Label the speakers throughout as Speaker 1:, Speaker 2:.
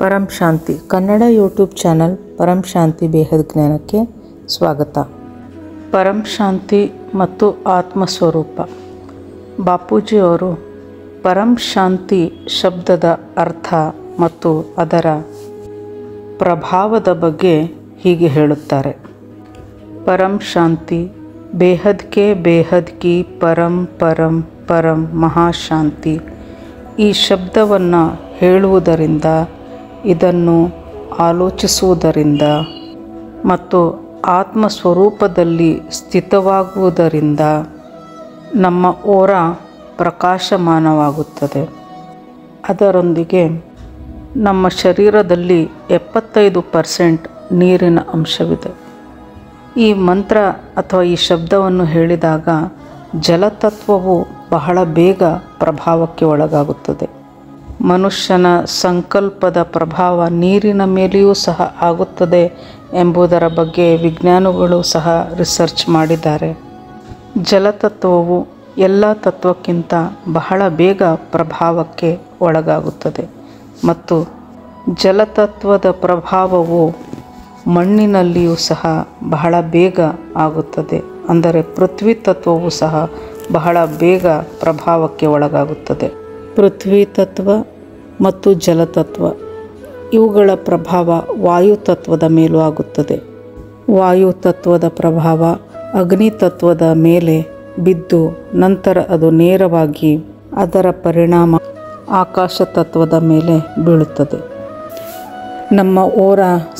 Speaker 1: ಪರಂ ಶಾಂತಿ Kannada YouTube channel ಪರಂ ಶಾಂತಿ ಬೇಹದ್ ಜ್ಞಾನಕ್ಕೆ ಸ್ವಾಗತ. ಪರಂ ಶಾಂತಿ ಮತ್ತು ಆತ್ಮಸ್ವರೂಪ. ಬಾಪೂಜಿಯವರು ಪರಂ ಶಾಂತಿ ಶಬ್ದದ ಅರ್ಥ ಮತ್ತು ಅದರ ಪ್ರಭಾವದ ಬಗ್ಗೆ ಹೀಗೆ ಹೇಳುತ್ತಾರೆ. ಪರಂ ಶಾಂತಿ ಬೇಹದ್ ಕೆ ಬೇಹದ್ ಕಿ ಪರಂ ಪರಂ ಪರಂ ಮಹಾಶಾಂತಿ. ಈ ಶಬ್ದವನ್ನು ಹೇಳುವುದರಿಂದ, ಇದನ್ನು ಆಲೋಚಿಸುವುದರಿಂದ ಮತ್ತು ಆತ್ಮಸ್ವರೂಪದಲ್ಲಿ ಸ್ಥಿತವಾಗುವುದರಿಂದ ನಮ್ಮ ಓರ ಪ್ರಕಾಶಮಾನವಾಗುತ್ತದೆ. ಅದರೊಂದಿಗೆ ನಮ್ಮ ಶರೀರದಲ್ಲಿ 75% ನೀರಿನ ಅಂಶವಿದೆ. ಈ ಮಂತ್ರ ಅಥವಾ ಈ ಶಬ್ದವನ್ನು ಹೇಳಿದಾಗ ಜಲತತ್ವವು ಬಹಳ ಬೇಗ ಪ್ರಭಾವಕ್ಕೆ ಒಳಗಾಗುತ್ತದೆ. ಮನುಷ್ಯನ ಸಂಕಲ್ಪದ ಪ್ರಭಾವ ನೀರಿನ ಮೇಲೆಯೂ ಸಹ ಆಗುತ್ತದೆ ಎಂಬುದರ ಬಗ್ಗೆ ವಿಜ್ಞಾನಿಗಳು ಸಹ ರಿಸರ್ಚ್ ಮಾಡಿದ್ದಾರೆ. ಜಲತತ್ವವು ಎಲ್ಲ ತತ್ವಕ್ಕಿಂತ ಬಹಳ ಬೇಗ ಪ್ರಭಾವಕ್ಕೆ ಒಳಗಾಗುತ್ತದೆ ಮತ್ತು ಜಲತತ್ವದ ಪ್ರಭಾವವು ಮಣ್ಣಿನಲ್ಲಿಯೂ ಸಹ ಬಹಳ ಬೇಗ ಆಗುತ್ತದೆ. ಅಂದರೆ ಪೃಥ್ವಿ ತತ್ವವು ಸಹ ಬಹಳ ಬೇಗ ಪ್ರಭಾವಕ್ಕೆ ಒಳಗಾಗುತ್ತದೆ. ಪೃಥ್ವಿ ತತ್ವ ಮತ್ತು ಜಲತತ್ವ ಇವುಗಳ ಪ್ರಭಾವ ವಾಯು ತತ್ವದ ಮೇಲೂ ಆಗುತ್ತದೆ. ವಾಯು ತತ್ವದ ಪ್ರಭಾವ ಅಗ್ನಿ ತತ್ವದ ಮೇಲೆ ಬಿದ್ದು ನಂತರ ಅದು ನೇರವಾಗಿ ಅದರ ಪರಿಣಾಮ ಆಕಾಶ ತತ್ವದ ಮೇಲೆ ಬೀಳುತ್ತದೆ. ನಮ್ಮ ಓರ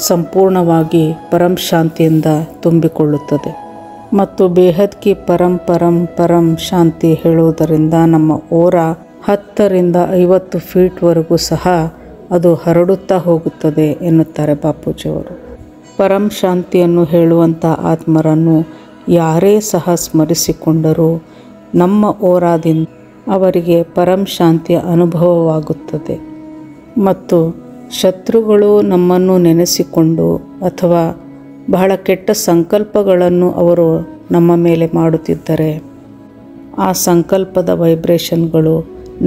Speaker 1: ಸಂಪೂರ್ಣವಾಗಿ ಪರಂ ಶಾಂತಿಯಿಂದ ತುಂಬಿಕೊಳ್ಳುತ್ತದೆ ಮತ್ತು ಬೇಹದ್ ಕಿ ಪರಂ ಪರಂ ಪರಂ ಶಾಂತಿ ಹೇಳುವುದರಿಂದ ನಮ್ಮ ಓರ 10ರಿಂದ 50 ಫೀಟ್ವರೆಗೂ ಸಹ ಅದು ಹರಡುತ್ತಾ ಹೋಗುತ್ತದೆ ಎನ್ನುತ್ತಾರೆ ಬಾಪೂಜಿಯವರು. ಪರಂ ಶಾಂತಿಯನ್ನು ಹೇಳುವಂಥ ಆತ್ಮರನ್ನು ಯಾರೇ ಸಹ ಸ್ಮರಿಸಿಕೊಂಡರೂ ನಮ್ಮ ಓರಾದಿಂದ ಅವರಿಗೆ ಪರಂ ಶಾಂತಿಯ ಅನುಭವವಾಗುತ್ತದೆ ಮತ್ತು ಶತ್ರುಗಳು ನಮ್ಮನ್ನು ನೆನೆಸಿಕೊಂಡು ಅಥವಾ ಬಹಳ ಕೆಟ್ಟ ಸಂಕಲ್ಪಗಳನ್ನು ಅವರು ನಮ್ಮ ಮೇಲೆ ಮಾಡುತ್ತಿದ್ದರೆ ಆ ಸಂಕಲ್ಪದ ವೈಬ್ರೇಷನ್ಗಳು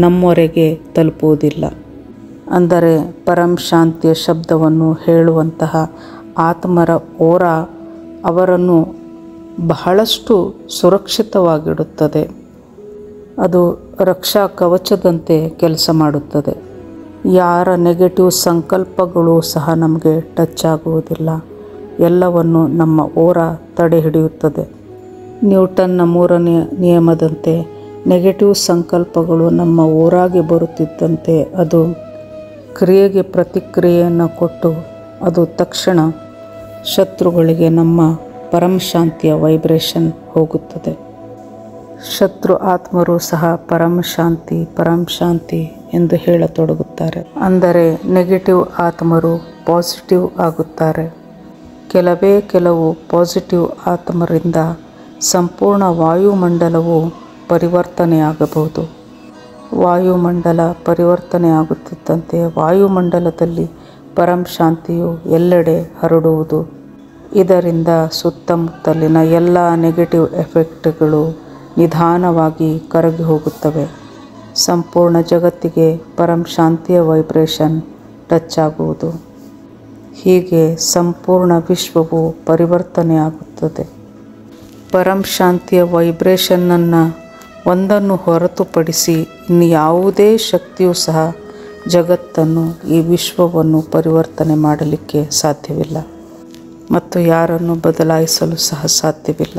Speaker 1: ನಮ್ಮವರೆಗೆ ತಲುಪುವುದಿಲ್ಲ. ಅಂದರೆ ಪರಂ ಶಾಂತಿಯ ಶಬ್ದವನ್ನು ಹೇಳುವಂತಹ ಆತ್ಮರ ಓರ ಅವರನ್ನು ಬಹಳಷ್ಟು ಸುರಕ್ಷಿತವಾಗಿಡುತ್ತದೆ. ಅದು ರಕ್ಷಾ ಕವಚದಂತೆ ಕೆಲಸ ಮಾಡುತ್ತದೆ. ಯಾರ ನೆಗೆಟಿವ್ ಸಂಕಲ್ಪಗಳು ಸಹ ನಮಗೆ ಟಚ್ ಆಗುವುದಿಲ್ಲ. ಎಲ್ಲವನ್ನು ನಮ್ಮ ಓರ ತಡೆ ಹಿಡಿಯುತ್ತದೆ. ನ್ಯೂಟನ್ನ 3ನೇ ನಿಯಮದಂತೆ ನೆಗೆಟಿವ್ ಸಂಕಲ್ಪಗಳು ನಮ್ಮ ಓರಾಗಿ ಬರುತ್ತಿದ್ದಂತೆ ಅದು ಕ್ರಿಯೆಗೆ ಪ್ರತಿಕ್ರಿಯೆಯನ್ನು ಕೊಟ್ಟು ಅದು ತಕ್ಷಣ ಶತ್ರುಗಳಿಗೆ ನಮ್ಮ ಪರಂ ಶಾಂತಿಯ ವೈಬ್ರೇಷನ್ ಹೋಗುತ್ತದೆ. ಶತ್ರು ಆತ್ಮರು ಸಹ ಪರಂ ಶಾಂತಿ ಎಂದು ಹೇಳತೊಡಗುತ್ತಾರೆ. ಅಂದರೆ ನೆಗೆಟಿವ್ ಆತ್ಮರು ಪಾಸಿಟಿವ್ ಆಗುತ್ತಾರೆ. ಕೆಲವು ಪಾಸಿಟಿವ್ ಆತ್ಮರಿಂದ ಸಂಪೂರ್ಣ ವಾಯುಮಂಡಲವು ಪರಿವರ್ತನೆಯಾಗಬಹುದು. ವಾಯುಮಂಡಲ ಪರಿವರ್ತನೆಯಾಗುತ್ತಿದ್ದಂತೆ ವಾಯುಮಂಡಲದಲ್ಲಿ ಪರಂ ಶಾಂತಿಯು ಎಲ್ಲೆಡೆ ಹರಡುವುದು. ಇದರಿಂದ ಸುತ್ತಮುತ್ತಲಿನ ಎಲ್ಲ ನೆಗೆಟಿವ್ ಎಫೆಕ್ಟ್ಗಳು ನಿಧಾನವಾಗಿ ಕರಗಿ ಹೋಗುತ್ತವೆ. ಸಂಪೂರ್ಣ ಜಗತ್ತಿಗೆ ಪರಂ ಶಾಂತಿಯ ವೈಬ್ರೇಷನ್ ಟಚ್ ಆಗುವುದು. ಹೀಗೆ ಸಂಪೂರ್ಣ ವಿಶ್ವವು ಪರಿವರ್ತನೆಯಾಗುತ್ತದೆ. ಪರಂ ಶಾಂತಿಯ ವೈಬ್ರೇಷನ್ನನ್ನು ಒಂದನ್ನು ಹೊರತುಪಡಿಸಿ ಇನ್ನು ಯಾವುದೇ ಶಕ್ತಿಯೂ ಸಹ ಜಗತ್ತನ್ನು, ಈ ವಿಶ್ವವನ್ನು ಪರಿವರ್ತನೆ ಮಾಡಲಿಕ್ಕೆ ಸಾಧ್ಯವಿಲ್ಲ ಮತ್ತು ಯಾರನ್ನು ಬದಲಾಯಿಸಲು ಸಹ ಸಾಧ್ಯವಿಲ್ಲ.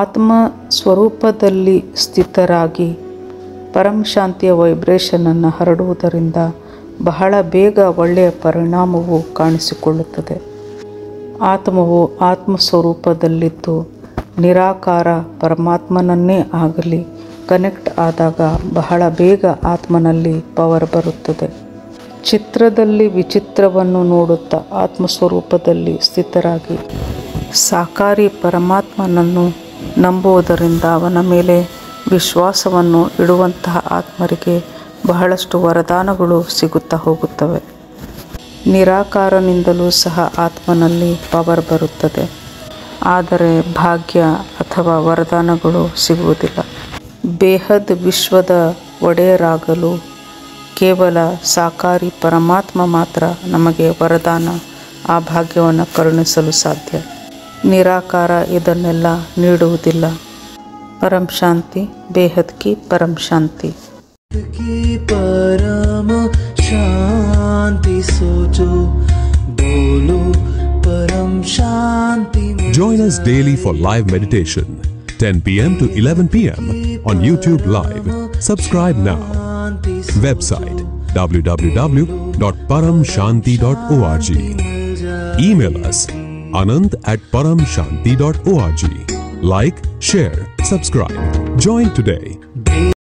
Speaker 1: ಆತ್ಮ ಸ್ವರೂಪದಲ್ಲಿ ಸ್ಥಿತರಾಗಿ ಪರಂ ಶಾಂತಿಯ ವೈಬ್ರೇಷನನ್ನು ಹರಡುವುದರಿಂದ ಬಹಳ ಬೇಗ ಒಳ್ಳೆಯ ಪರಿಣಾಮವು ಕಾಣಿಸಿಕೊಳ್ಳುತ್ತದೆ. ಆತ್ಮವು ಆತ್ಮಸ್ವರೂಪದಲ್ಲಿದ್ದು ನಿರಾಕಾರ ಪರಮಾತ್ಮನನ್ನೇ ಆಗಲಿ ಕನೆಕ್ಟ್ ಆದಾಗ ಬಹಳ ಬೇಗ ಆತ್ಮನಲ್ಲಿ ಪವರ್ ಬರುತ್ತದೆ. ಚಿತ್ರದಲ್ಲಿ ವಿಚಿತ್ರವನ್ನು ನೋಡುತ್ತಾ ಆತ್ಮಸ್ವರೂಪದಲ್ಲಿ ಸ್ಥಿತರಾಗಿ ಸಾಕಾರಿ ಪರಮಾತ್ಮನನ್ನು ನಂಬುವುದರಿಂದ ಅವನ ಮೇಲೆ ವಿಶ್ವಾಸವನ್ನು ಇಡುವಂತಹ ಆತ್ಮರಿಗೆ ಬಹಳಷ್ಟು ವರದಾನಗಳು ಸಿಗುತ್ತಾ ಹೋಗುತ್ತವೆ. ನಿರಾಕಾರನಿಂದಲೂ ಸಹ ಆತ್ಮನಲ್ಲಿ ಪವರ್ ಬರುತ್ತದೆ, ಆದರೆ ಭಾಗ್ಯ ಅಥವಾ ವರದಾನಗಳು ಸಿಗುವುದಿಲ್ಲ. ಬೇಹದ್ ವಿಶ್ವದ ಒಡೆಯರಾಗಲು ಕೇವಲ ಸಾಕಾರಿ ಪರಮಾತ್ಮ ಮಾತ್ರ ನಮಗೆ ವರದಾನ ಆ ಭಾಗ್ಯವನ್ನು ಕರುಣಿಸಲು ಸಾಧ್ಯ. ನಿರಾಕಾರ ಇದನ್ನೆಲ್ಲ ನೀಡುವುದಿಲ್ಲ. ಪರಂ ಶಾಂತಿ, ಬೇಹದ್ ಕಿ ಪರಂ ಶಾಂತಿ.
Speaker 2: परम शांति सोचो बोलो परम शांति.
Speaker 3: Join us daily for live meditation 10 p.m. to 11 p.m. on YouTube Live. Subscribe now. Website www.paramshanti.org. Email us anand@paramshanti.org. Like, share, subscribe. Join today